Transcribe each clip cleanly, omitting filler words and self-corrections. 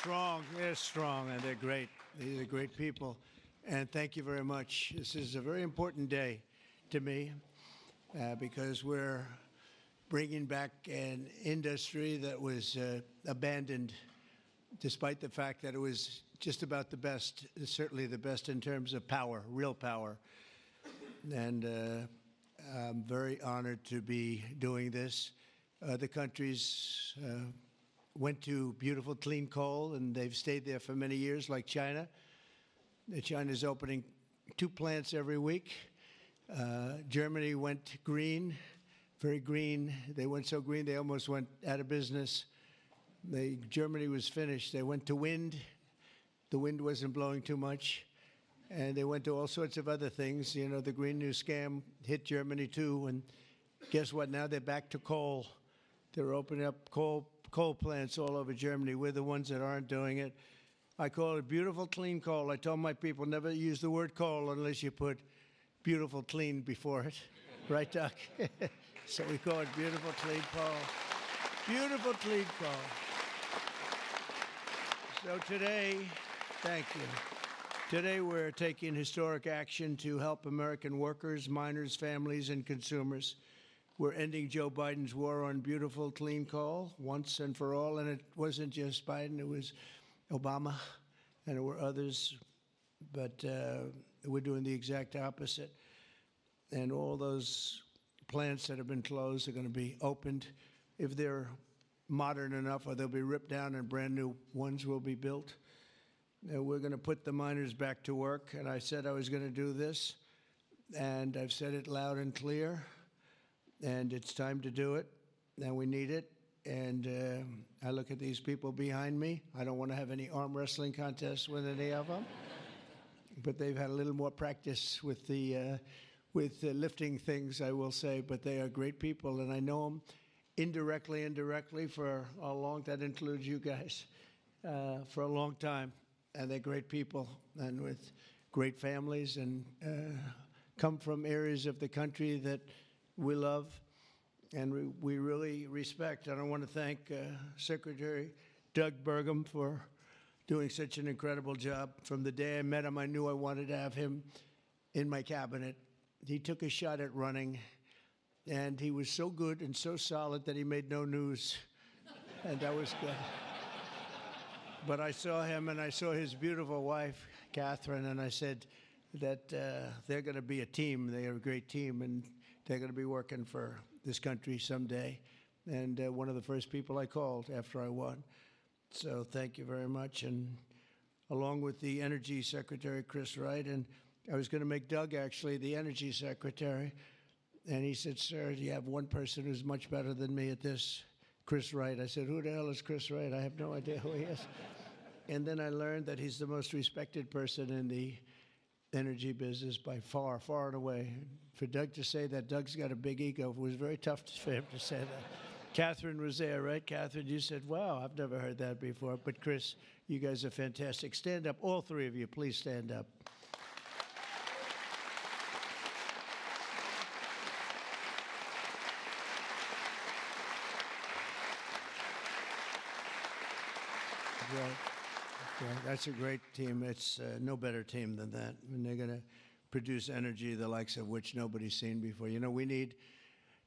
They're strong, and they're great. These are great people. And thank you very much. This is a very important day to me because we're bringing back an industry that was abandoned, despite the fact that it was just about the best, certainly the best in terms of power, real power. And I'm very honored to be doing this. Other countries went to beautiful, clean coal, and they've stayed there for many years, like China. China's opening 2 plants every week. Germany went green, very green. They went so green they almost went out of business. Germany was finished. They went to wind. The wind wasn't blowing too much. And they went to all sorts of other things. You know, the Green New Scam hit Germany too. And guess what? Now they're back to coal. They're opening up coal plants all over Germany. We're the ones that aren't doing it. I call it beautiful, clean coal. I told my people never use the word coal unless you put beautiful, clean before it. Right, Doc? So we call it beautiful, clean coal. Beautiful, clean coal. So today, thank you. Today we're taking historic action to help American workers, miners, families, and consumers. We're ending Joe Biden's war on beautiful, clean coal once and for all. And it wasn't just Biden, it was Obama, and there were others. But we're doing the exact opposite. And all those plants that have been closed are going to be opened. If they're modern enough, or they'll be ripped down and brand new ones will be built. And we're going to put the miners back to work. And I said I was going to do this. And I've said it loud and clear. And it's time to do it, and we need it. And I look at these people behind me. I don't want to have any arm wrestling contests with any of them, but they've had a little more practice with the lifting things, I will say. But they are great people, and I know them indirectly for a long. That includes you guys for a long time, and they're great people and with great families and come from areas of the country that we love and we really respect. And I want to thank Secretary Doug Burgum for doing such an incredible job. From the day I met him, I knew I wanted to have him in my cabinet. He took a shot at running, and he was so good and so solid that he made no news, and that was good. But I saw him, and I saw his beautiful wife, Catherine, and I said that they're going to be a team. They are a great team, and they're going to be working for this country someday. And one of the first people I called after I won. So thank you very much. And along with the Energy Secretary, Chris Wright, and I was going to make Doug actually the Energy Secretary. And he said, sir, you have one person who's much better than me at this, Chris Wright. I said, who the hell is Chris Wright? I have no idea who he is. And then I learned that he's the most respected person in the energy business by far, far and away. For Doug to say that Doug's got a big ego, it was very tough for him to say that. Catherine was there, right? Catherine, you said, wow, I've never heard that before. But Chris, you guys are fantastic. Stand up, all three of you, please stand up. Right. Yeah, that's a great team. It's no better team than that. And they're going to produce energy the likes of which nobody's seen before. You know, we need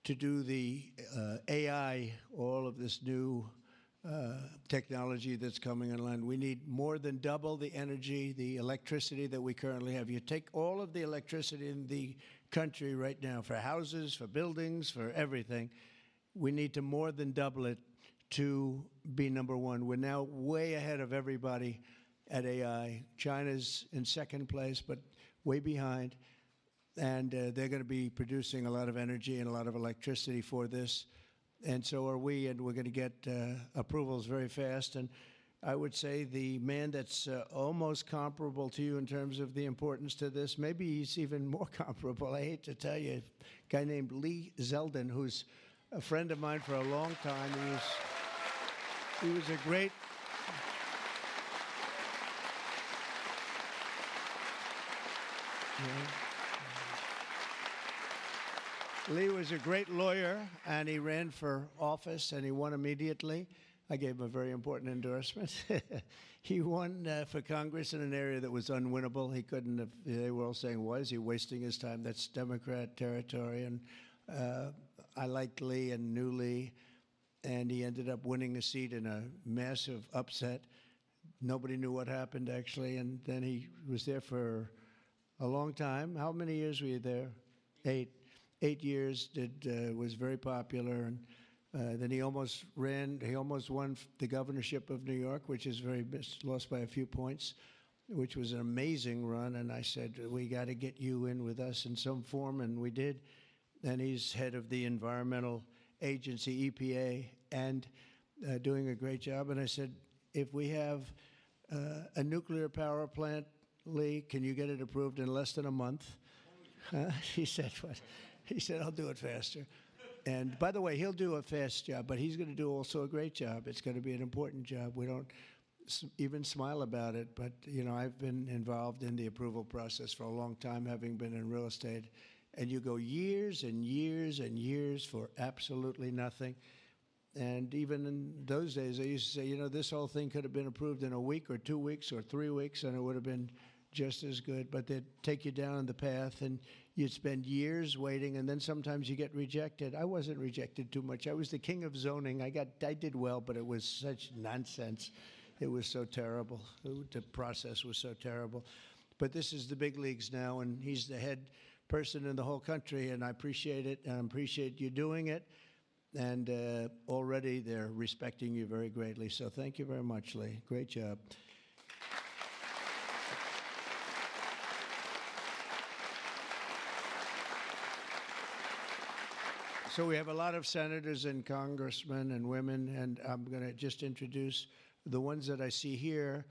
to do the AI, all of this new technology that's coming online. We need more than double the energy, the electricity that we currently have. You take all of the electricity in the country right now for houses, for buildings, for everything. We need to more than double it to be number one. We're now way ahead of everybody at AI. China's in second place, but way behind. And they're going to be producing a lot of energy and a lot of electricity for this. And so are we, and we're going to get approvals very fast. And I would say the man that's almost comparable to you in terms of the importance to this, maybe he's even more comparable, I hate to tell you, a guy named Lee Zeldin, who's a friend of mine for a long time. He was a great... Lee was a great lawyer, and he ran for office, and he won immediately. I gave him a very important endorsement. He won for Congress in an area that was unwinnable. He couldn't have, they were all saying, why is he wasting his time? That's Democrat territory. And I liked Lee and knew Lee, and he ended up winning a seat in a massive upset. Nobody knew what happened, actually, and then he was there for a long time. How many years were you there? 8. 8 years, was very popular, and then he almost won the governorship of New York, which is lost by a few points, which was an amazing run, and I said, we got to get you in with us in some form, and we did. And he's head of the environmental agency, EPA, and doing a great job. And I said, if we have a nuclear power plant, Lee, can you get it approved in less than a month? He said, what? He said, I'll do it faster. And by the way, he'll do a fast job, but he's going to do also a great job. It's going to be an important job. We don't even smile about it, but you know, I've been involved in the approval process for a long time, having been in real estate. And you go years and years and years for absolutely nothing. And even in those days, I used to say, you know, this whole thing could have been approved in a week or 2 weeks or 3 weeks, and it would have been just as good. But they'd take you down the path, and you'd spend years waiting, and then sometimes you get rejected. I wasn't rejected too much. I was the king of zoning. I did well, but it was such nonsense. It was so terrible. The process was so terrible. But this is the big leagues now, and he's the head person in the whole country, and I appreciate it, and I appreciate you doing it. And already they're respecting you very greatly. So thank you very much, Lee. Great job. So we have a lot of senators and congressmen and women, and I'm going to just introduce the ones that I see here.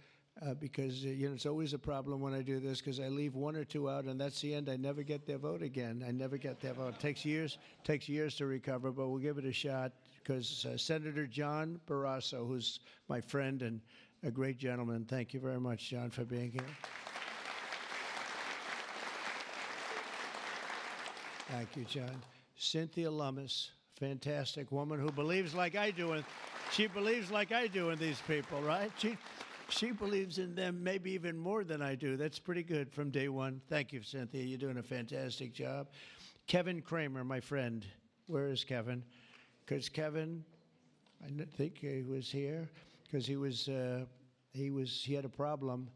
Because you know, it's always a problem when I do this, because I leave 1 or 2 out, and that's the end. I never get their vote again. I never get their vote. It takes years to recover, but we'll give it a shot, because Senator John Barrasso, who's my friend and a great gentleman. Thank you very much, John, for being here. Thank you, John. Cynthia Lummis, fantastic woman who believes like I do, and she believes like I do in these people, right? She believes in them maybe even more than I do. That's pretty good from day one. Thank you, Cynthia. You're doing a fantastic job. Kevin Kramer, my friend. Where is Kevin? Because Kevin, I think he was here, because he had a problem,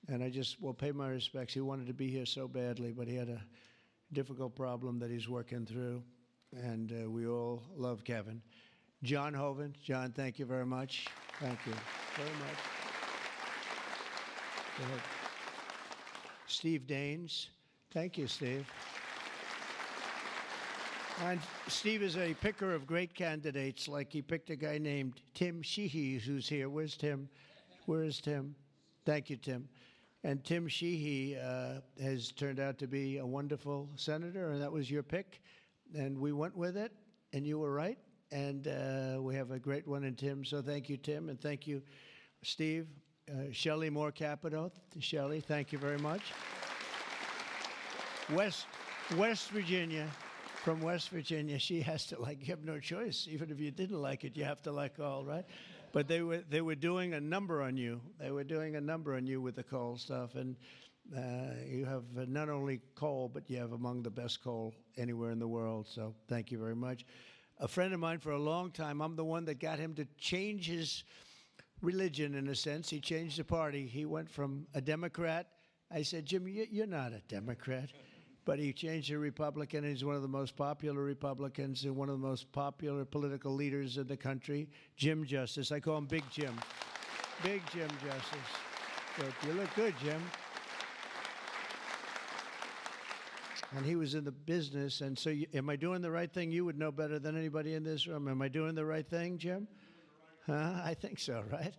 and I just will pay my respects. He wanted to be here so badly, but he had a difficult problem that he's working through, and we all love Kevin. John Hoven. John, thank you very much. Thank you very much. Steve Daines. Thank you, Steve. And Steve is a picker of great candidates, like he picked a guy named Tim Sheehy, who's here. Where's Tim? Where is Tim? Thank you, Tim. And Tim Sheehy has turned out to be a wonderful senator, and that was your pick. And we went with it, and you were right. And we have a great one in Tim. So thank you, Tim, and thank you, Steve. Shelley Moore Capito. Shelley, thank you very much. West Virginia, from West Virginia, she has to like, you have no choice. Even if you didn't like it, you have to like all, right? But they were doing a number on you. They were doing a number on you with the coal stuff. And you have not only coal, but you have among the best coal anywhere in the world. So thank you very much. A friend of mine for a long time, I'm the one that got him to change his religion, in a sense. He changed the party. He went from a Democrat. I said, Jim, you're not a Democrat. But he changed to Republican. He's one of the most popular Republicans and one of the most popular political leaders in the country. Jim Justice. I call him Big Jim. Big Jim Justice. Good. You look good, Jim. And he was in the business. And so am I doing the right thing? You would know better than anybody in this room. Am I doing the right thing, Jim? I think so, right?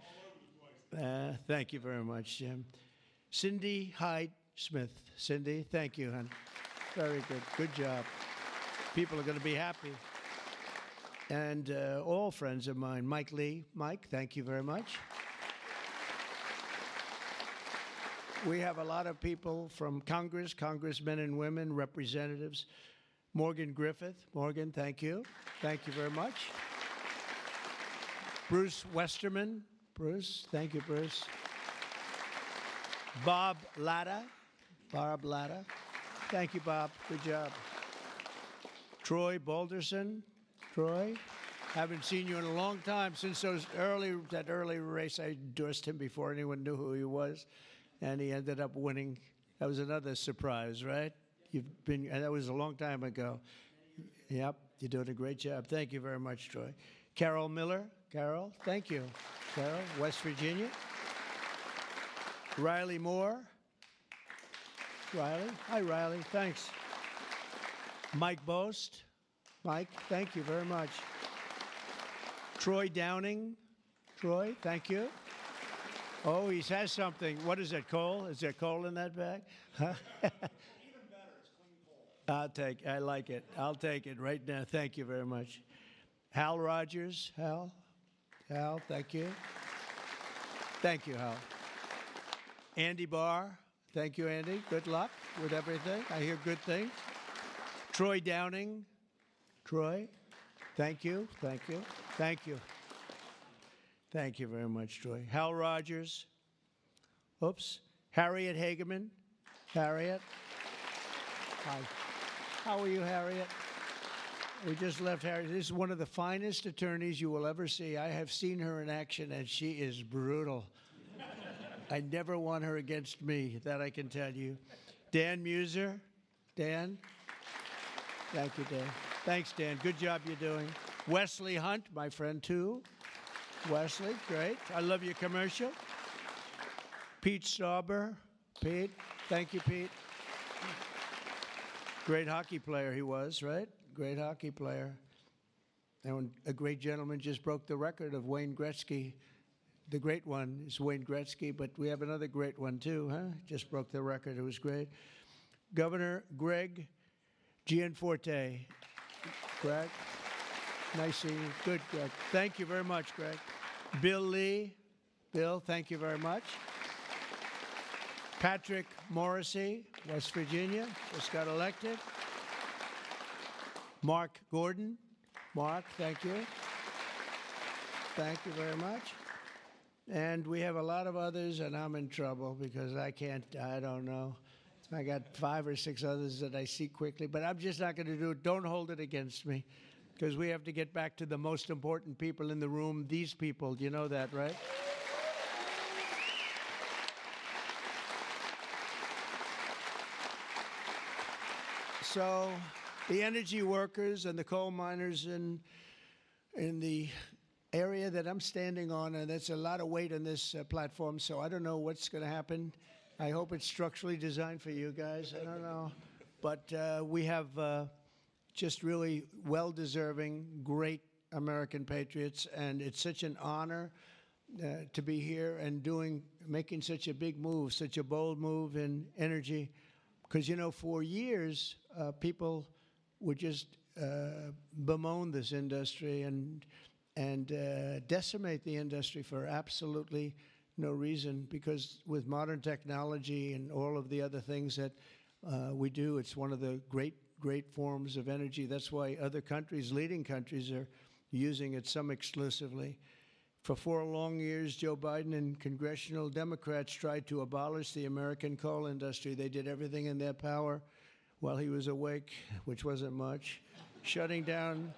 Thank you very much, Jim. Cindy Hyde Smith. Cindy, thank you, hon. Very good. Good job. People are going to be happy. And all friends of mine. Mike Lee. Mike, thank you very much. We have a lot of people from Congress, congressmen and women, representatives. Morgan Griffith. Morgan, thank you. Thank you very much. Bruce Westerman. Bruce, thank you, Bruce. Bob Latta. Bob Latta. Thank you, Bob. Good job. Troy Balderson. Troy, haven't seen you in a long time since that early race. I endorsed him before anyone knew who he was, and he ended up winning. That was another surprise, right? And that was a long time ago. Yep, you're doing a great job. Thank you very much, Troy. Carol Miller. Carol, thank you. Carol, West Virginia. Riley Moore. Riley. Hi, Riley. Thanks. Mike Boast. Mike, thank you very much. Troy Downing. Troy, thank you. Oh, he has something. What is it, coal? Is there coal in that bag? Huh? Even better, it's clean coal. I like it. I'll take it right now. Thank you very much. Hal Rogers. Hal, thank you. Thank you, Hal. Andy Barr. Thank you, Andy. Good luck with everything. I hear good things. Troy Downing. Troy, thank you, thank you, thank you. Thank you very much, Troy. Hal Rogers. Oops. Harriet Hageman. Harriet. Hi. How are you, Harriet? We just left Harriet. This is one of the finest attorneys you will ever see. I have seen her in action, and she is brutal. I never want her against me, that I can tell you. Dan Muser. Dan. Thank you, Dan. Thanks, Dan. Good job you're doing. Wesley Hunt, my friend, too. Wesley, great. I love your commercial. Pete Stauber. Pete, thank you, Pete. Great hockey player he was, right? Great hockey player. And a great gentleman just broke the record of Wayne Gretzky. The great one is Wayne Gretzky, but we have another great one, too, huh? Just broke the record. It was great. Governor Greg Gianforte. Greg, nice seeing you. Good, Greg. Thank you very much, Greg. Bill Lee. Bill, thank you very much. Patrick Morrissey, West Virginia, just got elected. Mark Gordon. Mark, thank you. Thank you very much. And we have a lot of others, and I'm in trouble because I don't know. I got 5 or 6 others that I see quickly, but I'm just not going to do it. Don't hold it against me, because we have to get back to the most important people in the room, these people. You know that, right? So the energy workers and the coal miners in the area that I'm standing on, and that's a lot of weight on this platform, so I don't know what's going to happen. I hope it's structurally designed for you guys. I don't know. But we have just really well-deserving, great American patriots, and it's such an honor to be here and making such a big move, such a bold move in energy. Because, you know, for years, people would just bemoan this industry and decimate the industry for absolutely no reason, because with modern technology and all of the other things that we do, it's one of the great forms of energy. That's why other countries, leading countries, are using it, some exclusively. For 4 long years, Joe Biden and congressional Democrats tried to abolish the American coal industry. They did everything in their power while he was awake, which wasn't much, shutting down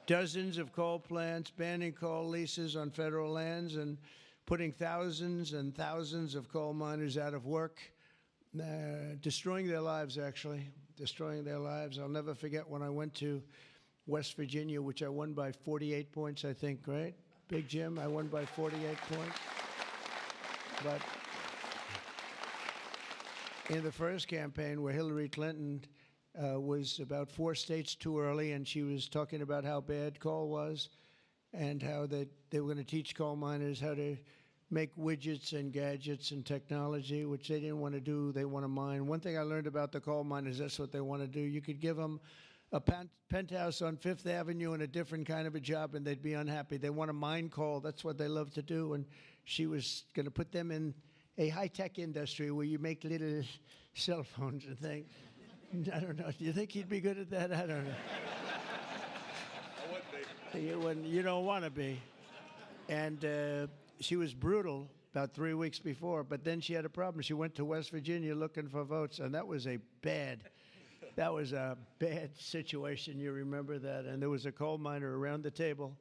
dozens of coal plants, banning coal leases on federal lands, and putting thousands and thousands of coal miners out of work, destroying their lives, actually, destroying their lives. I'll never forget when I went to West Virginia, which I won by 48 points, I think, right? Big Jim, I won by 48 points. But in the first campaign where Hillary Clinton was about 4 states too early, and she was talking about how bad coal was and how they were going to teach coal miners how to make widgets and gadgets and technology, which they didn't want to do. They want to mine. One thing I learned about the coal miners, that's what they want to do. You could give them a penthouse on Fifth Avenue and a different kind of a job, and they'd be unhappy. They want to mine coal. That's what they love to do. And she was going to put them in a high-tech industry where you make little cell phones and things. I don't know. Do you think he'd be good at that? I don't know. I wouldn't be. You don't want to be. And she was brutal about 3 weeks before, but then she had a problem. She went to West Virginia looking for votes, and that was a bad situation. You remember that? And there was a coal miner around the table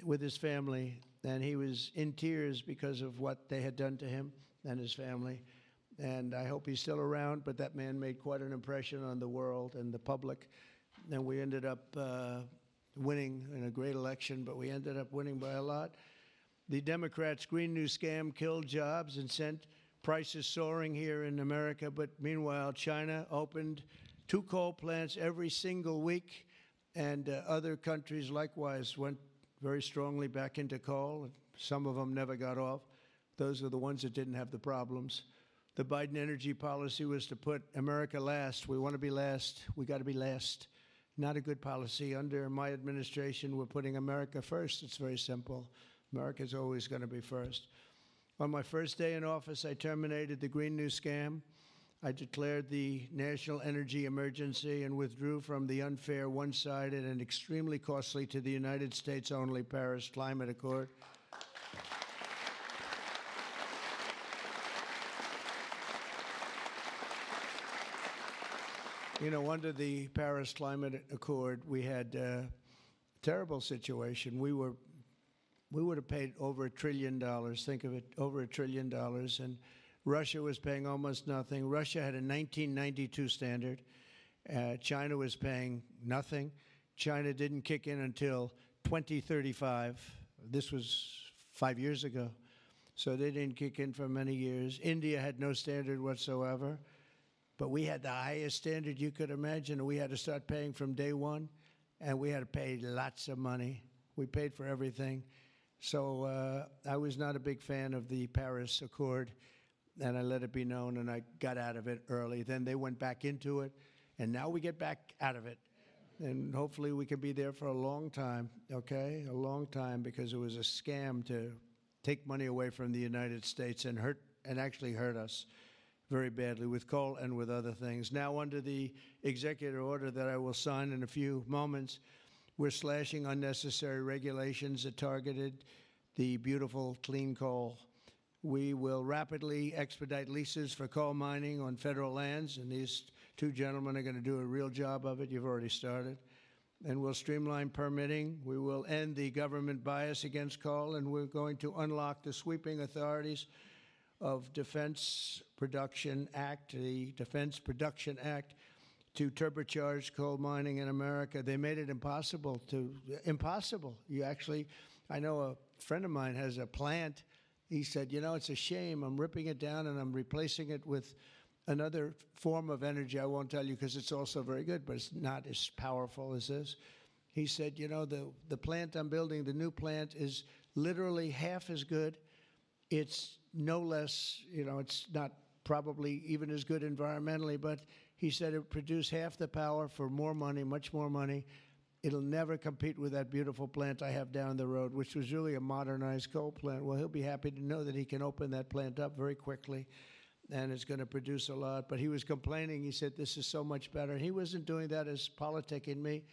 with his family, and he was in tears because of what they had done to him and his family. And I hope he's still around, but that man made quite an impression on the world and the public. And we ended up winning in a great election, but we ended up winning by a lot. The Democrats' Green New Scam killed jobs and sent prices soaring here in America. But meanwhile, China opened 2 coal plants every single week, and other countries likewise went very strongly back into coal. Some of them never got off. Those are the ones that didn't have the problems. The Biden energy policy was to put America last. We want to be last. We got to be last. Not a good policy. Under my administration, we're putting America first. It's very simple. America's always going to be first. On my first day in office, I terminated the Green New Scam. I declared the national energy emergency and withdrew from the unfair, one-sided, and extremely costly to the United States only Paris Climate Accord. You know, under the Paris Climate Accord, we had a terrible situation. We would have paid over $1 trillion. Think of it, over $1 trillion. And Russia was paying almost nothing. Russia had a 1992 standard. China was paying nothing. China didn't kick in until 2035. This was 5 years ago. So they didn't kick in for many years. India had no standard whatsoever. But we had the highest standard you could imagine, and we had to start paying from day one, and we had to pay lots of money. We paid for everything. So I was not a big fan of the Paris Accord, and I let it be known, and I got out of it early. Then they went back into it, and now we get back out of it. And hopefully we can be there for a long time, okay? A long time, because it was a scam to take money away from the United States and actually hurt us very badly with coal and with other things. Now, under the executive order that I will sign in a few moments, we're slashing unnecessary regulations that targeted the beautiful clean coal. We will rapidly expedite leases for coal mining on federal lands, and these 2 gentlemen are going to do a real job of it. You've already started. And we'll streamline permitting. We will end the government bias against coal, and we're going to unlock the sweeping authorities of Defense Production Act, the Defense Production Act, to turbocharge coal mining in America. They made it impossible. You actually, I know a friend of mine has a plant. He said, you know, it's a shame. I'm ripping it down and I'm replacing it with another form of energy. I won't tell you because it's also very good, but it's not as powerful as this. He said, you know, the plant I'm building, the new plant, is literally half as good. It's no less, you know, it's not probably even as good environmentally, but he said it produced half the power for more money, much more money. It'll never compete with that beautiful plant I have down the road, which was really a modernized coal plant. Well, he'll be happy to know that he can open that plant up very quickly, and it's going to produce a lot. But he was complaining. He said, this is so much better. He wasn't doing that as politicking me.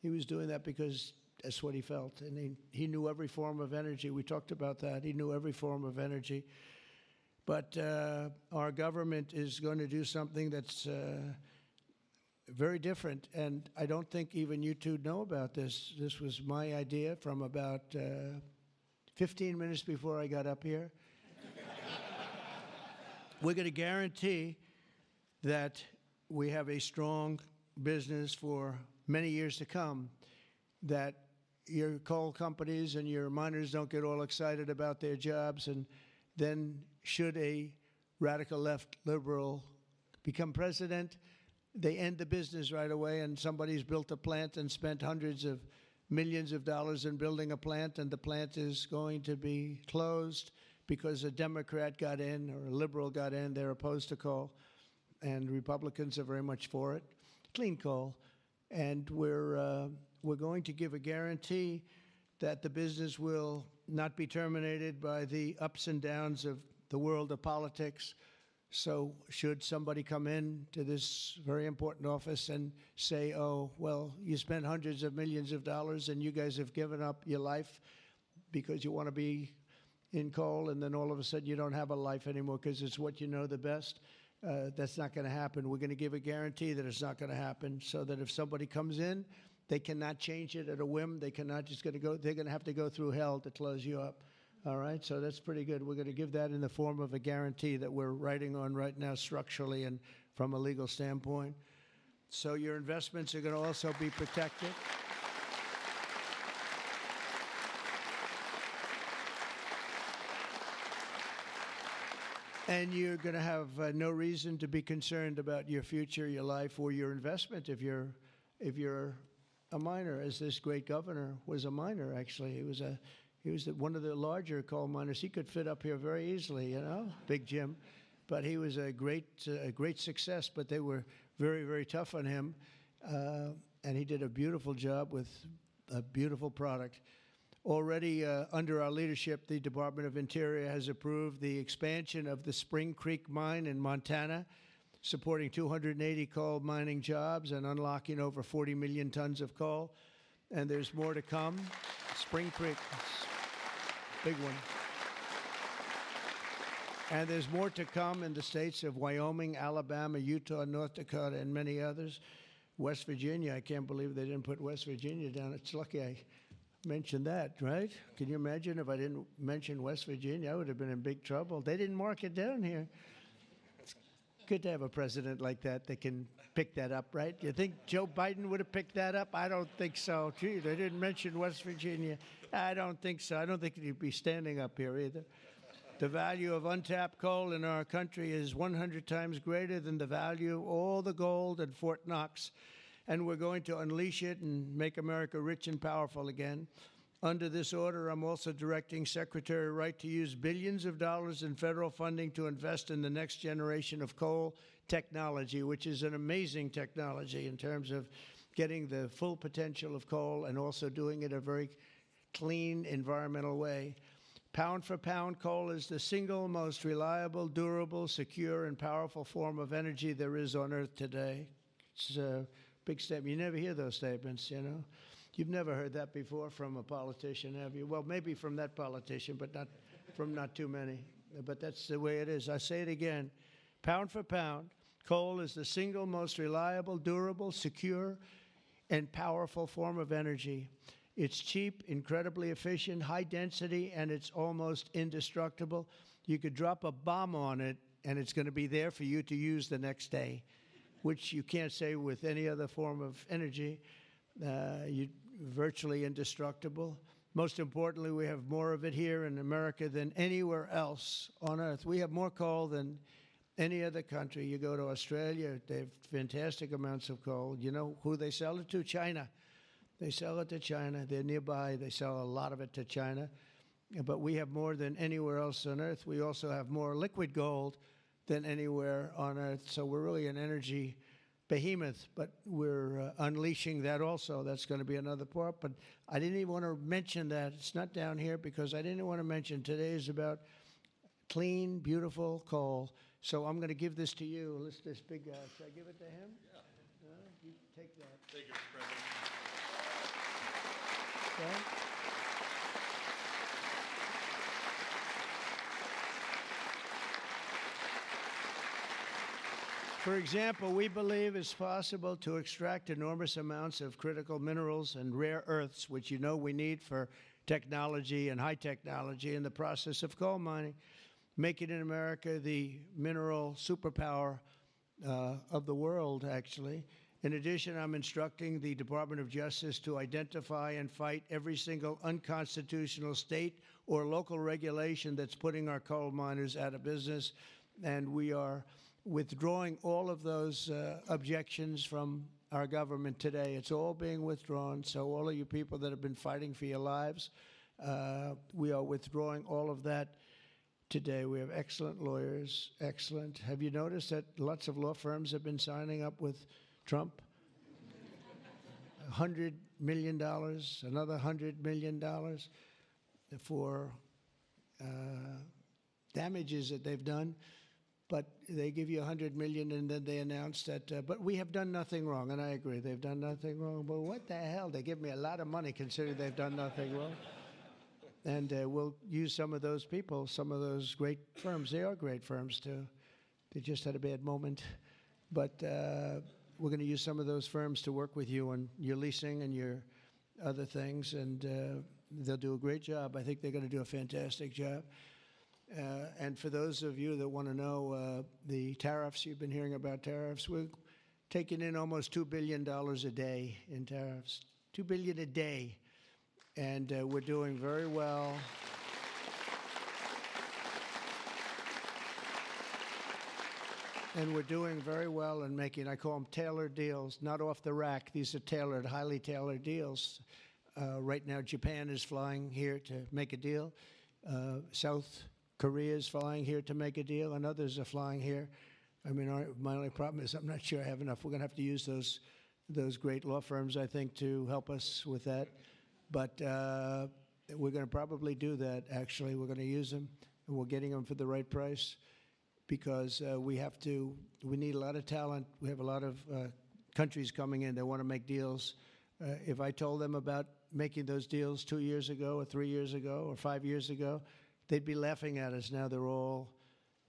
He was doing that because that's what he felt. And he knew every form of energy. We talked about that. He knew every form of energy. But our government is going to do something that's very different, and I don't think even you two know about this. This was my idea from about 15 minutes before I got up here. We're going to guarantee that we have a strong business for many years to come, that your coal companies and your miners don't get all excited about their jobs, and then should a radical left liberal become president, they end the business right away, and somebody's built a plant and spent hundreds of millions of dollars in building a plant, and the plant is going to be closed because a Democrat got in or a liberal got in. They're opposed to coal, and Republicans are very much for it, clean coal. And we're going to give a guarantee that the business will not be terminated by the ups and downs of the world of politics. So should somebody come in to this very important office and say, oh, well, you spent hundreds of millions of dollars and you guys have given up your life because you want to be in coal, and then all of a sudden you don't have a life anymore because it's what you know the best? That's not going to happen. We're going to give a guarantee that it's not going to happen, so that if somebody comes in, they cannot change it at a whim. They cannot just going to go. They're going to have to go through hell to close you up. All right, so that's pretty good. We're going to give that in the form of a guarantee that we're writing on right now structurally and from a legal standpoint. So your investments are going to also be protected. And you're going to have no reason to be concerned about your future, your life, or your investment if you're a miner, as this great governor was a miner. Actually, he was one of the larger coal miners. He could fit up here very easily, you know, Big Jim. But he was a great success. But they were very, very tough on him, and he did a beautiful job with a beautiful product. Already under our leadership, the Department of Interior has approved the expansion of the Spring Creek mine in Montana, supporting 280 coal mining jobs and unlocking over 40 million tons of coal. And there's more to come. Spring Creek, big one. And there's more to come in the states of Wyoming, Alabama, Utah, North Dakota, and many others. West Virginia, I can't believe they didn't put West Virginia down. It's lucky I mentioned that, right? Can you imagine if I didn't mention West Virginia? I would have been in big trouble. They didn't mark it down here. It's good to have a president like that can pick that up, right? You think Joe Biden would have picked that up? I don't think so. Gee, they didn't mention West Virginia. I don't think so. I don't think he'd be standing up here either. The value of untapped coal in our country is 100 times greater than the value of all the gold at Fort Knox. And we're going to unleash it and make America rich and powerful again. Under this order, I'm also directing Secretary Wright to use billions of dollars in federal funding to invest in the next generation of coal technology, which is an amazing technology in terms of getting the full potential of coal and also doing it a very clean, environmental way. Pound for pound, coal is the single most reliable, durable, secure, and powerful form of energy there is on Earth today. It's a big statement. You never hear those statements, you know. You've never heard that before from a politician, have you? Well, maybe from that politician, but not too many. But that's the way it is. I say it again. Pound for pound, coal is the single most reliable, durable, secure, and powerful form of energy. It's cheap, incredibly efficient, high density, and it's almost indestructible. You could drop a bomb on it, and it's going to be there for you to use the next day, which you can't say with any other form of energy. You're virtually indestructible. Most importantly, we have more of it here in America than anywhere else on Earth. We have more coal than any other country. You go to Australia, they have fantastic amounts of coal. You know who they sell it to? China. They sell it to China. They're nearby. They sell a lot of it to China. But we have more than anywhere else on Earth. We also have more liquid gold than anywhere on Earth. So we're really an energy behemoth, but we're unleashing that also. That's going to be another part. But I didn't even want to mention that. It's not down here because I didn't want to mention today is about clean, beautiful coal. So I'm going to give this to you. This big guy. Should I give it to him? Yeah. You take that. Thank you, Mr. President. Okay. For example, we believe it's possible to extract enormous amounts of critical minerals and rare earths, which you know we need for technology and high technology in the process of coal mining, making in America the mineral superpower of the world, actually. In addition, I'm instructing the Department of Justice to identify and fight every single unconstitutional state or local regulation that's putting our coal miners out of business, and we are withdrawing all of those objections from our government today. It's all being withdrawn. So all of you people that have been fighting for your lives, we are withdrawing all of that today. We have excellent lawyers, excellent. Have you noticed that lots of law firms have been signing up with Trump? $100 million, another $100 million for damages that they've done. but they give you $100 million, and then they announce that. But we have done nothing wrong, and I agree, they've done nothing wrong. But what the hell? They give me a lot of money considering they've done nothing wrong. And we'll use some of those people, some of those great firms. They are great firms too. They just had a bad moment, but we're going to use some of those firms to work with you on your leasing and your other things, and they'll do a great job. I think they're going to do a fantastic job. And for those of you that want to know the tariffs, you've been hearing about tariffs, we're taking in almost $2 billion a day in tariffs. $2 billion a day. And we're doing very well. And we're doing very well in making, I call them tailored deals, not off the rack. These are tailored, highly tailored deals. Right now, Japan is flying here to make a deal. South Korea is flying here to make a deal, and others are flying here. I mean, my only problem is I'm not sure I have enough. We're going to have to use those great law firms, I think, to help us with that. But we're going to probably do that, actually. We're going to use them, and we're getting them for the right price because we need a lot of talent. We have a lot of countries coming in that want to make deals. If I told them about making those deals 2 years ago or 3 years ago or 5 years ago, they'd be laughing at us. Now they're all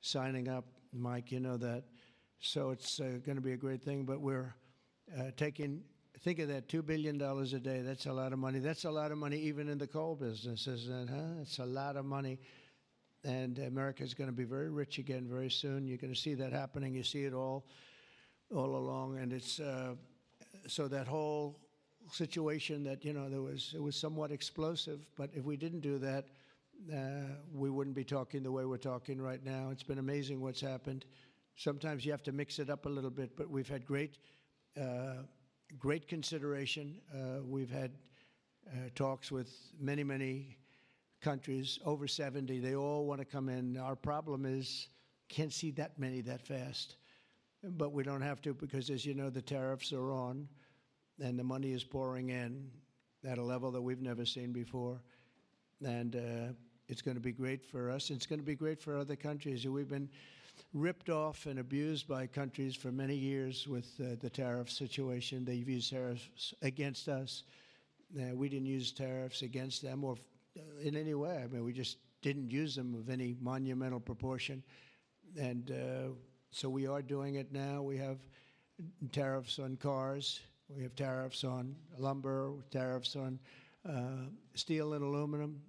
signing up. Mike, you know that. So it's going to be a great thing, but we're think of that, $2 billion a day. That's a lot of money. That's a lot of money even in the coal business, isn't it? Huh? It's a lot of money. And America's going to be very rich again very soon. You're going to see that happening. You see it all along. And it's so that whole situation that, you know, it was somewhat explosive. But if we didn't do that, we wouldn't be talking the way we're talking right now. It's been amazing what's happened. Sometimes you have to mix it up a little bit, but we've had great consideration. We've had talks with many, many countries, over 70. They all want to come in. Our problem is can't see that many that fast. But we don't have to because, as you know, the tariffs are on and the money is pouring in at a level that we've never seen before. And it's going to be great for us. It's going to be great for other countries. We've been ripped off and abused by countries for many years with the tariff situation. They've used tariffs against us. We didn't use tariffs against them or in any way. I mean, we just didn't use them of any monumental proportion. And so we are doing it now. We have tariffs on cars. We have tariffs on lumber, tariffs on steel and aluminum.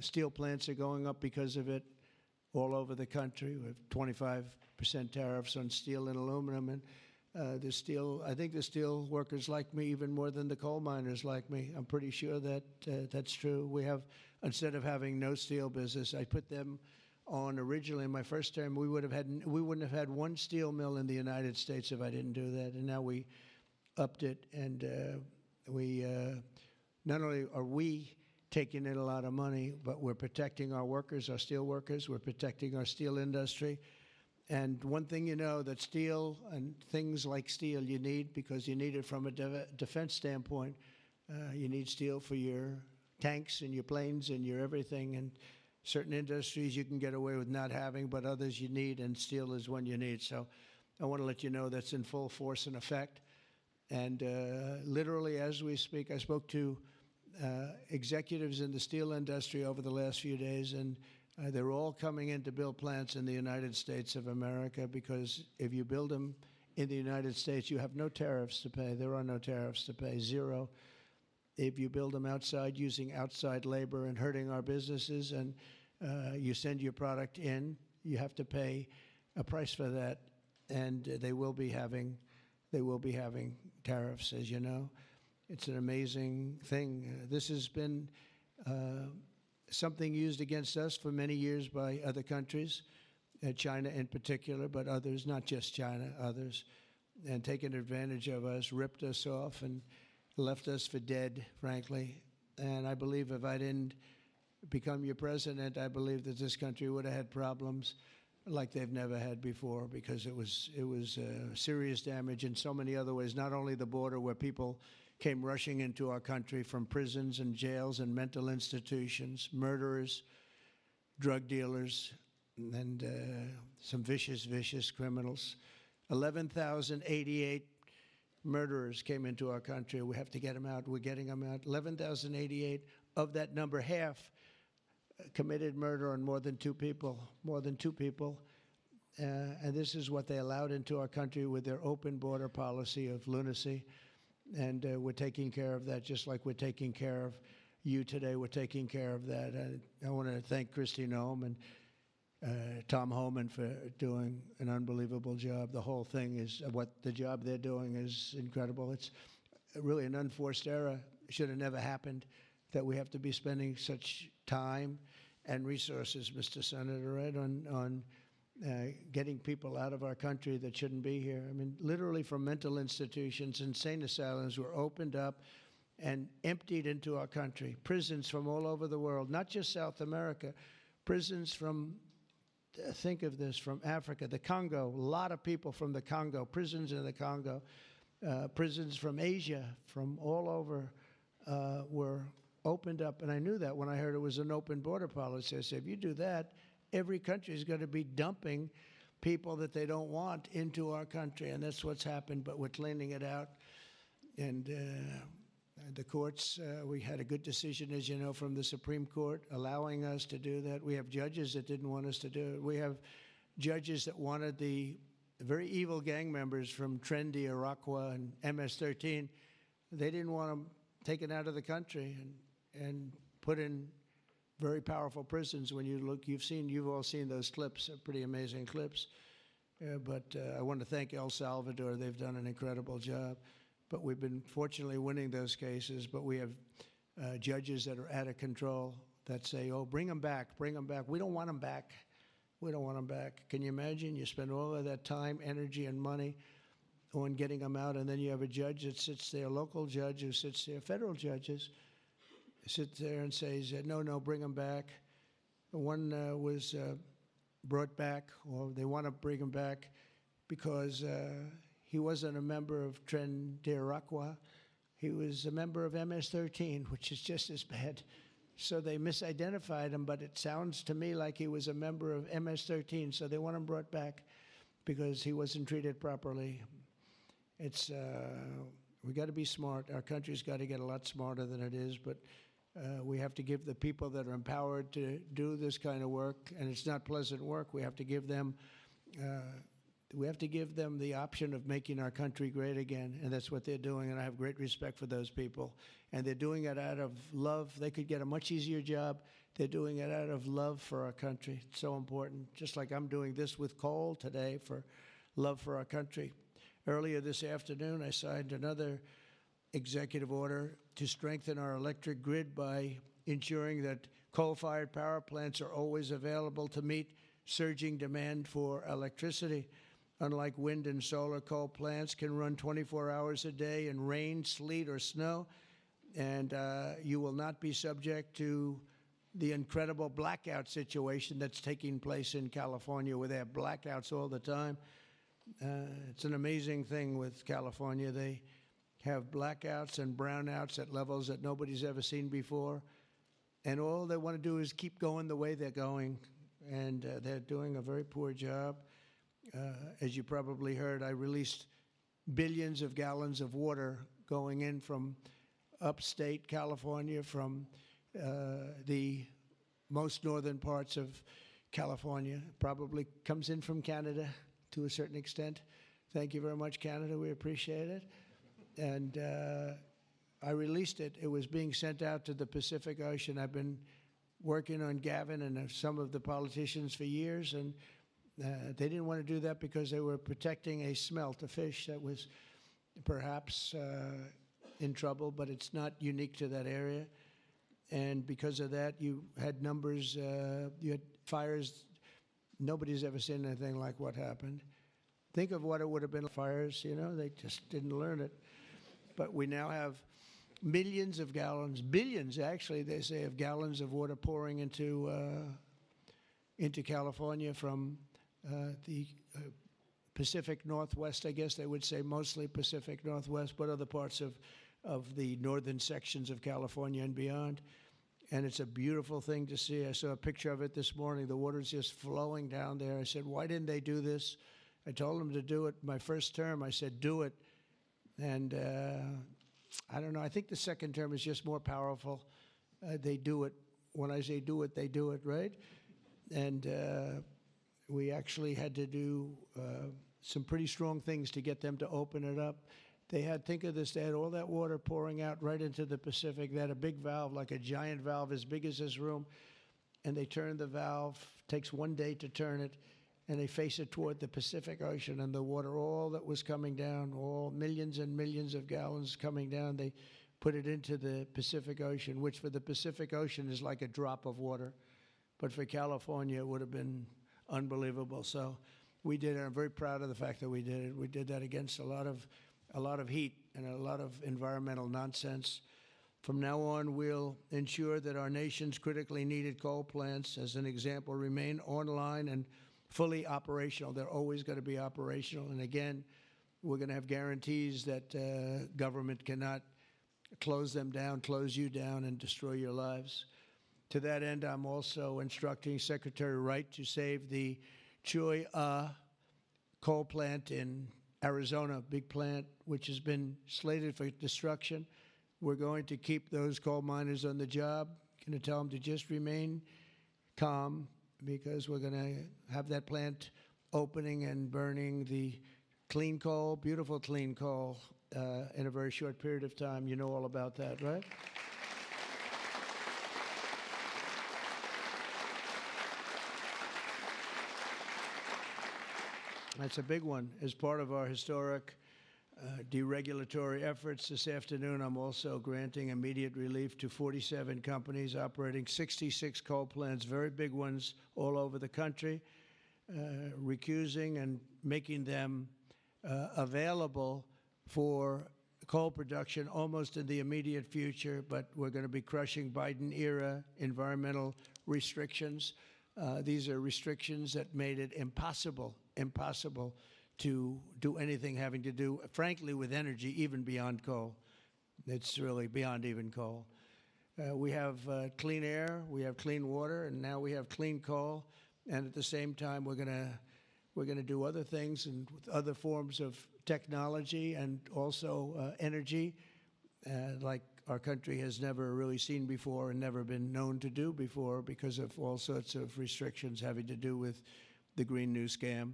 Steel plants are going up because of it all over the country. We have 25% tariffs on steel and aluminum. And I think the steel workers like me even more than the coal miners like me. I'm pretty sure that that's true. We have, instead of having no steel business, I put them on originally in my first term. We wouldn't have had one steel mill in the United States if I didn't do that. And now we upped it, and we not only are we taking in a lot of money, but we're protecting our workers, our steel workers. We're protecting our steel industry. And one thing you know, that steel and things like steel you need, because you need it from a defense standpoint. You need steel for your tanks and your planes and your everything. And certain industries you can get away with not having, but others you need, and steel is one you need. So I want to let you know that's in full force and effect. And literally as we speak, I spoke to executives in the steel industry over the last few days, and they're all coming in to build plants in the United States of America, because if you build them in the United States, you have no tariffs to pay. There are no tariffs to pay, zero. If you build them outside using outside labor and hurting our businesses, and you send your product in, you have to pay a price for that, and they will be having tariffs, as you know. It's an amazing thing. This has been something used against us for many years by other countries, China in particular, but others, not just China, others, and taken advantage of us, ripped us off, and left us for dead, frankly. And I believe if I didn't become your president, I believe that this country would have had problems like they've never had before, because it was serious damage in so many other ways, not only the border where people came rushing into our country from prisons and jails and mental institutions, murderers, drug dealers, and some vicious, vicious criminals. 11,088 murderers came into our country. We have to get them out. We're getting them out. 11,088. Of that number, half committed murder on more than two people. More than two people. And this is what they allowed into our country with their open border policy of lunacy. And we're taking care of that just like we're taking care of you today. We're taking care of that. I want to thank Christine Noem and Tom Homan for doing an unbelievable job. The whole thing is the job they're doing is incredible. It's really an unforced error. It should have never happened that we have to be spending such time and resources, Mr. Senator, right, on getting people out of our country that shouldn't be here. I mean, literally from mental institutions, insane asylums were opened up and emptied into our country. Prisons from all over the world, not just South America, prisons from, think of this, from Africa, the Congo, a lot of people from the Congo, prisons in the Congo, prisons from Asia, from all over were opened up. And I knew that when I heard it was an open border policy. I said, if you do that, every country is going to be dumping people that they don't want into our country. And that's what's happened, but we're cleaning it out. And the courts, we had a good decision, as you know, from the Supreme Court, allowing us to do that. We have judges that didn't want us to do it. We have judges that wanted the very evil gang members from Trendy, Iroquois, and MS-13. They didn't want them taken out of the country and put in very powerful prisons. When you look, you've all seen those clips, pretty amazing clips. But I want to thank El Salvador. They've done an incredible job. But we've been fortunately winning those cases. But we have judges that are out of control that say, oh, bring them back, bring them back. We don't want them back. We don't want them back. Can you imagine? You spend all of that time, energy, and money on getting them out, and then you have a judge that sits there, a local judge who sits there, federal judges, sit there and says, no, bring them back. One was brought back, or they want to bring him back because he wasn't a member of Tren de Aragua. He was a member of MS-13, which is just as bad. So they misidentified him, but it sounds to me like he was a member of MS-13, so they want him brought back because he wasn't treated properly. It's, we got to be smart. Our country's got to get a lot smarter than it is, but we have to give the people that are empowered to do this kind of work, and it's not pleasant work. We have to give them the option of making our country great again, and that's what they're doing, and I have great respect for those people. And they're doing it out of love. They could get a much easier job. They're doing it out of love for our country. It's so important, just like I'm doing this with coal today for love for our country. Earlier this afternoon, I signed another executive order to strengthen our electric grid by ensuring that coal-fired power plants are always available to meet surging demand for electricity. Unlike wind and solar, coal plants can run 24 hours a day in rain, sleet, or snow, and you will not be subject to the incredible blackout situation that's taking place in California, where they have blackouts all the time. It's an amazing thing with California. They have blackouts and brownouts at levels that nobody's ever seen before, and all they want to do is keep going the way they're going, and they're doing a very poor job. As you probably heard, I released billions of gallons of water going in from upstate California, from the most northern parts of California. Probably comes in from Canada to a certain extent. Thank you very much, Canada. We appreciate it. And I released it. It was being sent out to the Pacific Ocean. I've been working on Gavin and some of the politicians for years, and they didn't want to do that because they were protecting a smelt, a fish that was perhaps in trouble, but it's not unique to that area. And because of that, you had numbers, you had fires. Nobody's ever seen anything like what happened. Think of what it would have been like fires, you know, they just didn't learn it. But we now have millions of gallons, billions actually, they say, of gallons of water pouring into California from the Pacific Northwest, I guess they would say, mostly Pacific Northwest, but other parts of the northern sections of California and beyond. and it's a beautiful thing to see. I saw a picture of it this morning. The water's just flowing down there. I said, why didn't they do this? I told them to do it my first term. I said, do it. And I don't know. I think the second term is just more powerful. They do it. When I say do it, they do it, right? And we actually had to do some pretty strong things to get them to open it up. They had, think of this, they had all that water pouring out right into the Pacific. They had a big valve, like a giant valve as big as this room, and they turned the valve. Takes 1 day to turn it, and they face it toward the Pacific Ocean, and the water, all that was coming down, all millions and millions of gallons coming down, they put it into the Pacific Ocean, which for the Pacific Ocean is like a drop of water. But for California, it would have been unbelievable. So we did it. I'm very proud of the fact that we did it. We did that against a lot of heat and a lot of environmental nonsense. From now on, we'll ensure that our nation's critically needed coal plants, as an example, remain online and fully operational. They're always going to be operational. And again, we're going to have guarantees that government cannot close them down, close you down, and destroy your lives. To that end, I'm also instructing Secretary Wright to save the Choy coal plant in Arizona, big plant, which has been slated for destruction. We're going to keep those coal miners on the job. Going to tell them to just remain calm, because we're going to have that plant opening and burning the clean coal, beautiful clean coal, in a very short period of time. You know all about that, right? That's a big one. As part of our historic deregulatory efforts this afternoon, I'm also granting immediate relief to 47 companies operating 66 coal plants, very big ones all over the country, recusing and making them available for coal production almost in the immediate future. But we're going to be crushing Biden-era environmental restrictions. These are restrictions that made it impossible to do anything having to do, frankly, with energy, even beyond coal. It's really beyond even coal. We have clean air, we have clean water, and now we have clean coal. And at the same time, we're going to do other things and with other forms of technology and also energy, like our country has never really seen before and never been known to do before, because of all sorts of restrictions having to do with the Green New Scam,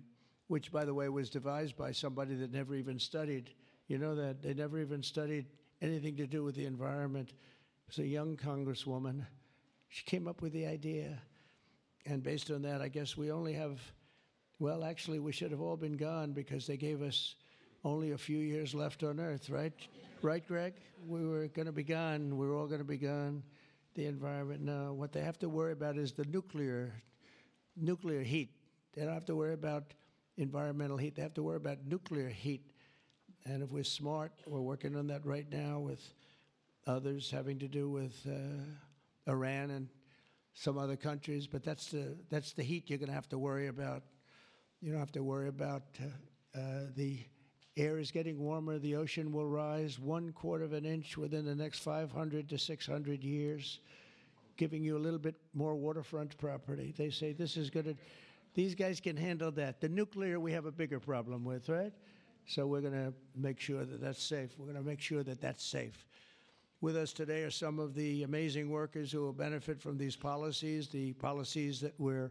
which, by the way, was devised by somebody that never even studied. You know that? They never even studied anything to do with the environment. It was a young congresswoman. She came up with the idea. And based on that, I guess we only have, well, actually, we should have all been gone, because they gave us only a few years left on Earth, right? Right, Greg? We were going to be gone. We were all going to be gone. The environment, no. What they have to worry about is the nuclear heat. They don't have to worry about environmental heat. They have to worry about nuclear heat. And if we're smart, we're working on that right now with others having to do with Iran and some other countries. But that's the heat you're going to have to worry about. You don't have to worry about the air is getting warmer. The ocean will rise 1/4 of an inch within the next 500 to 600 years, giving you a little bit more waterfront property. They say this is going to, these guys can handle that. The nuclear we have a bigger problem with, right? So we're going to make sure that that's safe. We're going to make sure that that's safe. With us today are some of the amazing workers who will benefit from these policies, the policies that we're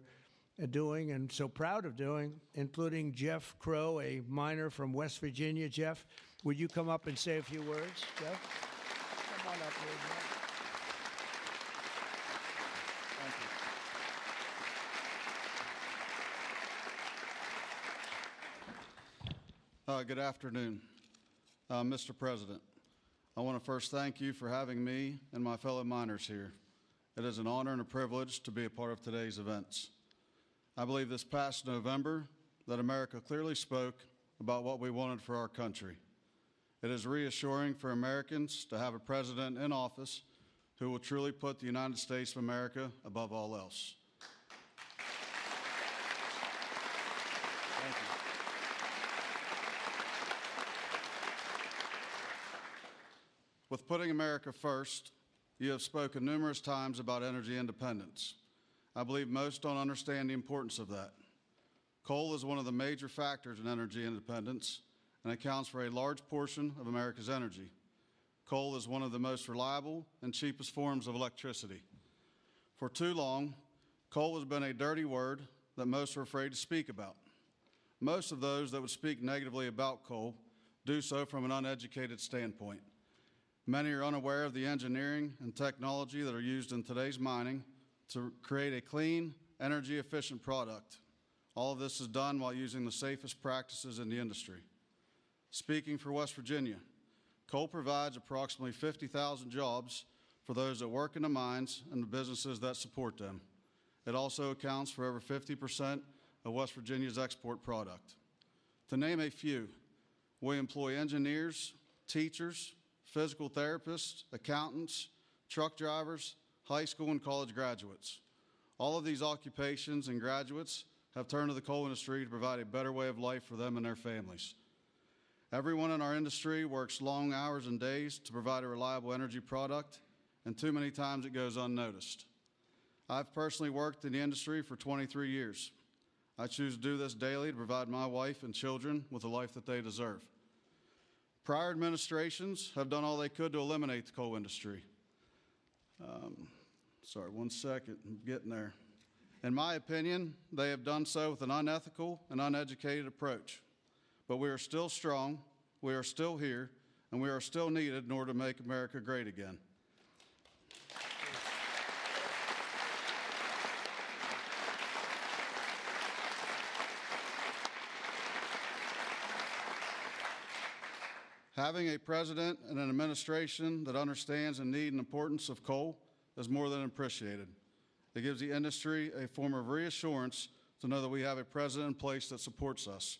doing and so proud of doing, including Jeff Crow, a miner from West Virginia. Jeff, would you come up and say a few words? Jeff? Come on up here, Jeff. Thank you. Good afternoon, Mr. President. I want to first thank you for having me and my fellow miners here. It is an honor and a privilege to be a part of today's events. I believe this past November that America clearly spoke about what we wanted for our country. It is reassuring for Americans to have a president in office who will truly put the United States of America above all else. Thank you. With putting America first, you have spoken numerous times about energy independence. I believe most don't understand the importance of that. Coal is one of the major factors in energy independence and accounts for a large portion of America's energy. Coal is one of the most reliable and cheapest forms of electricity. For too long, coal has been a dirty word that most are afraid to speak about. Most of those that would speak negatively about coal do so from an uneducated standpoint. Many are unaware of the engineering and technology that are used in today's mining to create a clean, energy-efficient product. All of this is done while using the safest practices in the industry. Speaking for West Virginia, coal provides approximately 50,000 jobs for those that work in the mines and the businesses that support them. It also accounts for over 50% of West Virginia's export product. To name a few, we employ engineers, teachers, physical therapists, accountants, truck drivers, high school and college graduates. All of these occupations and graduates have turned to the coal industry to provide a better way of life for them and their families. Everyone in our industry works long hours and days to provide a reliable energy product, and too many times it goes unnoticed. I've personally worked in the industry for 23 years. I choose to do this daily to provide my wife and children with the life that they deserve. Prior administrations have done all they could to eliminate the coal industry. Sorry, one second, I'm getting there. In my opinion, they have done so with an unethical and uneducated approach. But we are still strong, we are still here, and we are still needed in order to make America great again. Having a president and an administration that understands the need and importance of coal is more than appreciated. It gives the industry a form of reassurance to know that we have a president in place that supports us.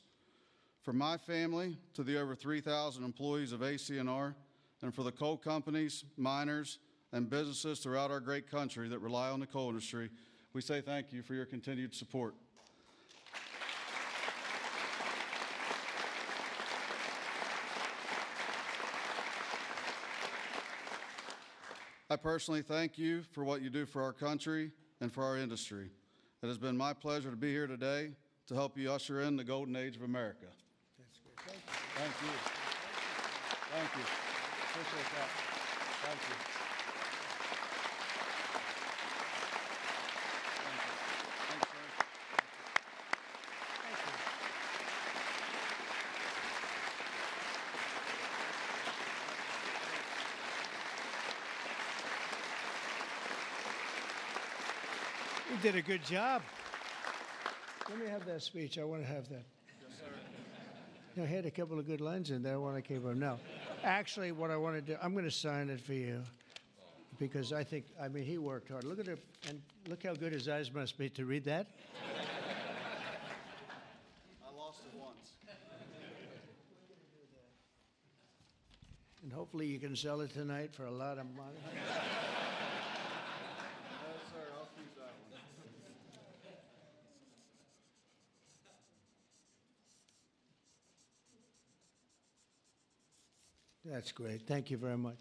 From my family to the over 3,000 employees of ACNR, and for the coal companies, miners, and businesses throughout our great country that rely on the coal industry, we say thank you for your continued support. I personally thank you for what you do for our country and for our industry. It has been my pleasure to be here today to help you usher in the golden age of America. That's great. Thank you. Thank you. Appreciate that. Thank you. Thanks, sir. You did a good job. Let me have that speech. I want to have that. Yes, sir. I had a couple of good lines in there when I came up. No, actually, what I want to do, I'm going to sign it for you because I mean, he worked hard. Look at it, and look how good his eyes must be to read that. I lost it once. And hopefully you can sell it tonight for a lot of money. No, sir, I'll keep that one. That's great. Thank you very much.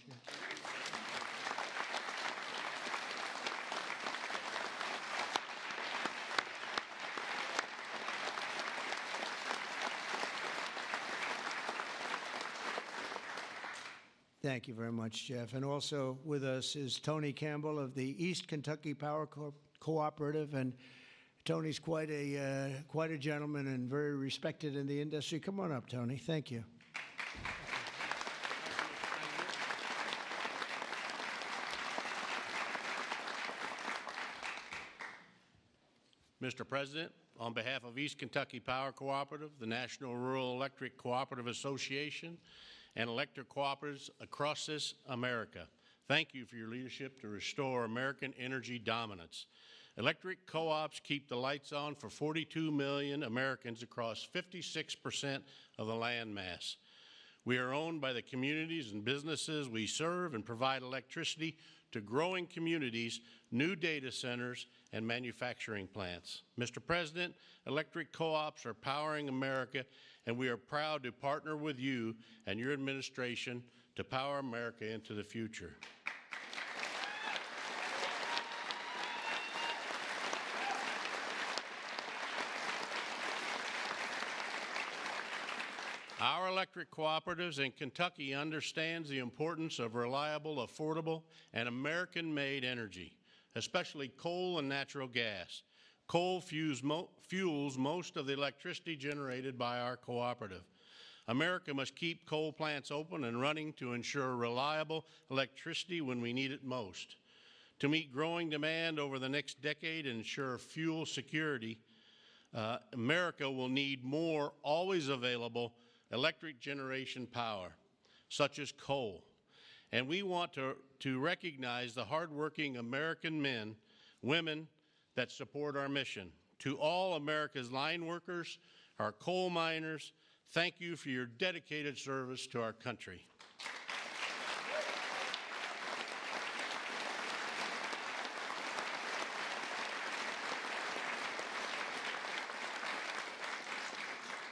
Thank you very much, Jeff. And also with us is Tony Campbell of the East Kentucky Power Cooperative. And Tony's quite a gentleman and very respected in the industry. Come on up, Tony. Thank you. Mr. President, on behalf of East Kentucky Power Cooperative, the National Rural Electric Cooperative Association, and electric cooperatives across this America, thank you for your leadership to restore American energy dominance. Electric co-ops keep the lights on for 42 million Americans across 56% of the land mass. We are owned by the communities and businesses we serve and provide electricity to growing communities, new data centers, and manufacturing plants. Mr. President, electric co-ops are powering America, and we are proud to partner with you and your administration to power America into the future. Our electric cooperatives in Kentucky understands the importance of reliable, affordable, and American-made energy, especially coal and natural gas. Coal fuels most of the electricity generated by our cooperative. America must keep coal plants open and running to ensure reliable electricity when we need it most. To meet growing demand over the next decade and ensure fuel security, America will need more always available electric generation power, such as coal. And we want to recognize the hardworking American men, women that support our mission. To all America's line workers, our coal miners, thank you for your dedicated service to our country.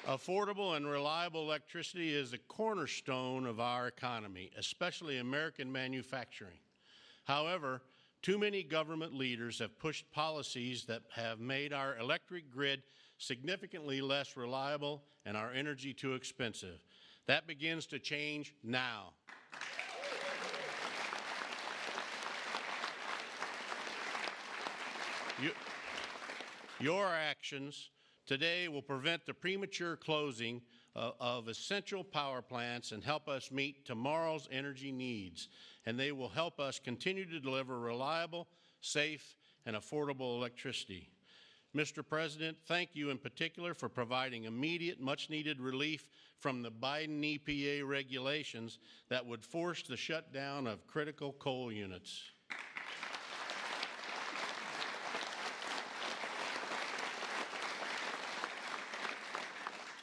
Affordable and reliable electricity is the cornerstone of our economy, especially American manufacturing. However, too many government leaders have pushed policies that have made our electric grid significantly less reliable and our energy too expensive. That begins to change now. Your actions today will prevent the premature closing of essential power plants and help us meet tomorrow's energy needs. And they will help us continue to deliver reliable, safe, and affordable electricity. Mr. President, thank you in particular for providing immediate, much-needed relief from the Biden EPA regulations that would force the shutdown of critical coal units.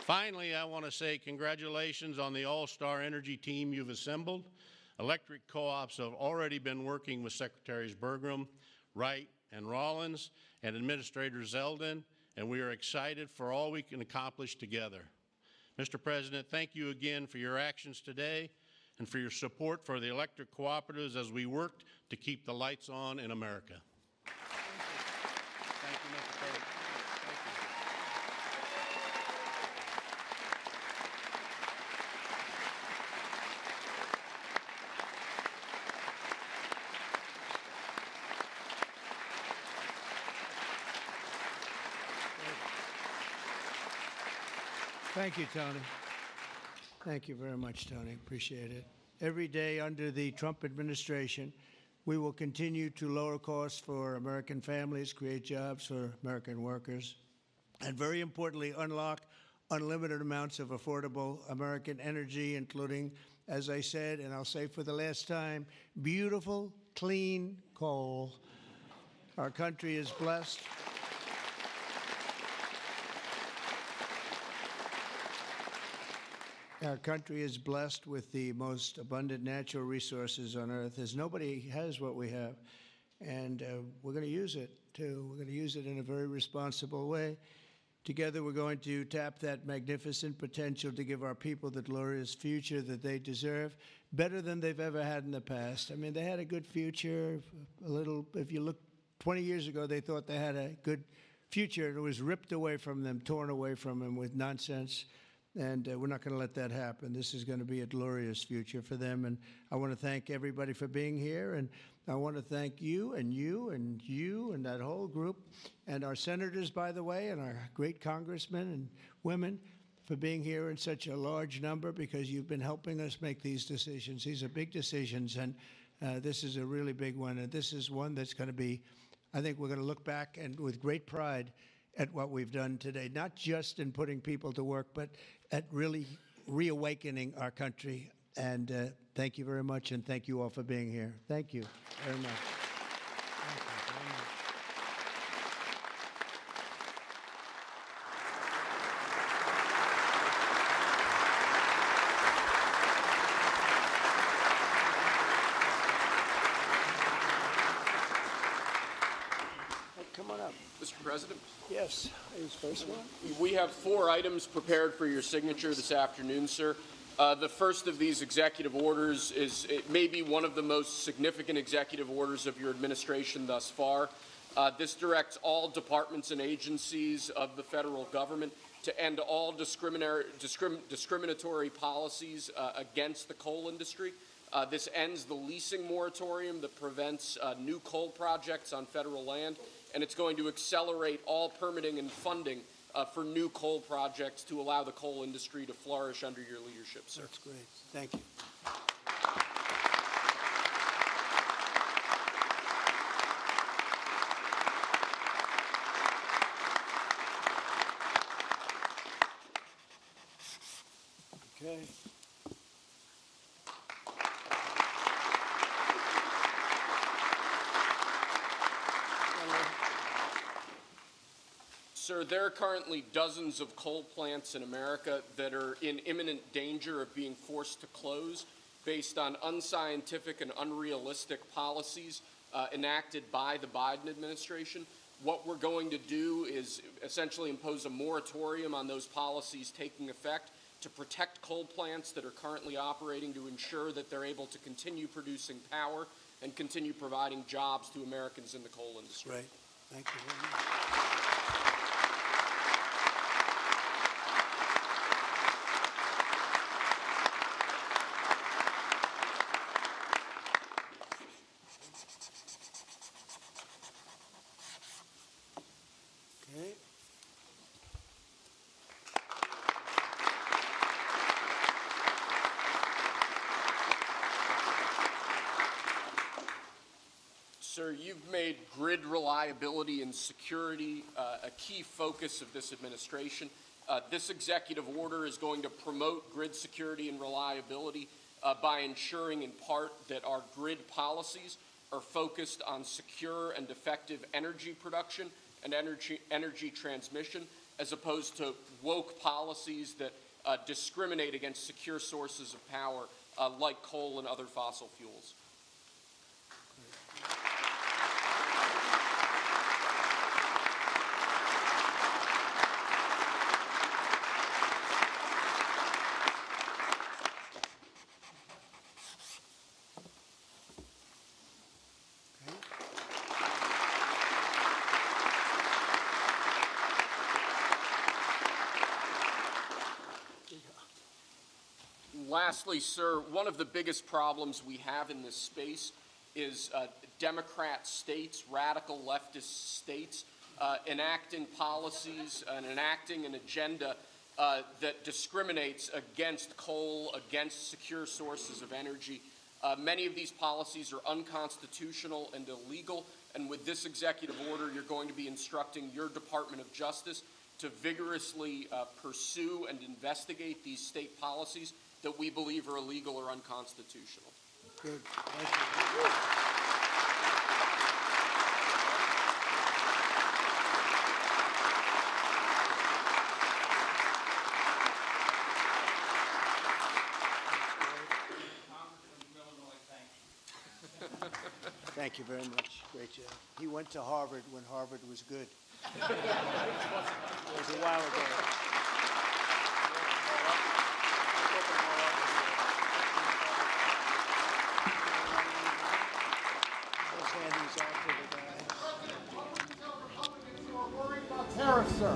Finally, I want to say congratulations on the all-star energy team you've assembled. Electric co-ops have already been working with Secretaries Bergrum, Wright, and Rollins, and Administrator Zeldin, and we are excited for all we can accomplish together. Mr. President, thank you again for your actions today and for your support for the electric cooperatives as we work to keep the lights on in America. Thank you, Mr. President. Thank you, Tony. Thank you very much, Tony. Appreciate it. Every day under the Trump administration, we will continue to lower costs for American families, create jobs for American workers, and very importantly, unlock unlimited amounts of affordable American energy, including, as I said, and I'll say for the last time, beautiful, clean coal. Our country is blessed. Our country is blessed with the most abundant natural resources on earth, as nobody has what we have. And we're going to use it, too. We're going to use it in a very responsible way. Together, we're going to tap that magnificent potential to give our people the glorious future that they deserve, better than they've ever had in the past. I mean, they had a good future. If you look 20 years ago, they thought they had a good future, and it was ripped away from them, torn away from them with nonsense. And we're not going to let that happen. This is going to be a glorious future for them. And I want to thank everybody for being here. And I want to thank you and you and you and that whole group and our senators, by the way, and our great congressmen and women for being here in such a large number, because you've been helping us make these decisions. These are big decisions, and this is a really big one. And this is one that's going to be, I think we're going to look back and with great pride at what we've done today, not just in putting people to work, but at really reawakening our country. And thank you very much, and thank you all for being here. Thank you very much. Thank you very much. Come on up. Mr. President, Yes, who's first one? we have 4 items prepared for your signature this afternoon, sir. The first of these executive orders it may be one of the most significant executive orders of your administration thus far. This directs all departments and agencies of the federal government to end all discriminatory policies against the coal industry. This ends the leasing moratorium that prevents new coal projects on federal land, and it's going to accelerate all permitting and funding for new coal projects to allow the coal industry to flourish under your leadership, sir. That's great. Thank you. Okay. Sir, there are currently dozens of coal plants in America that are in imminent danger of being forced to close based on unscientific and unrealistic policies enacted by the Biden administration. What we're going to do is essentially impose a moratorium on those policies taking effect to protect coal plants that are currently operating, to ensure that they're able to continue producing power and continue providing jobs to Americans in the coal industry. Great. Thank you very much. Okay. Sir, you've made grid reliability and security a key focus of this administration. This executive order is going to promote grid security and reliability by ensuring in part that our grid policies are focused on secure and effective energy production and energy transmission, as opposed to woke policies that discriminate against secure sources of power like coal and other fossil fuels. Lastly, sir, one of the biggest problems we have in this space is Democrat states, radical leftist states, enacting policies and enacting an agenda that discriminates against coal, against secure sources of energy. Many of these policies are unconstitutional and illegal, and with this executive order, you're going to be instructing your Department of Justice to vigorously pursue and investigate these state policies that we believe are illegal or unconstitutional. Good. Thank you. Thank you very much. Great job. He went to Harvard when Harvard was good. It was a while ago. Let's hand these out to the guys. Tariffs, sir.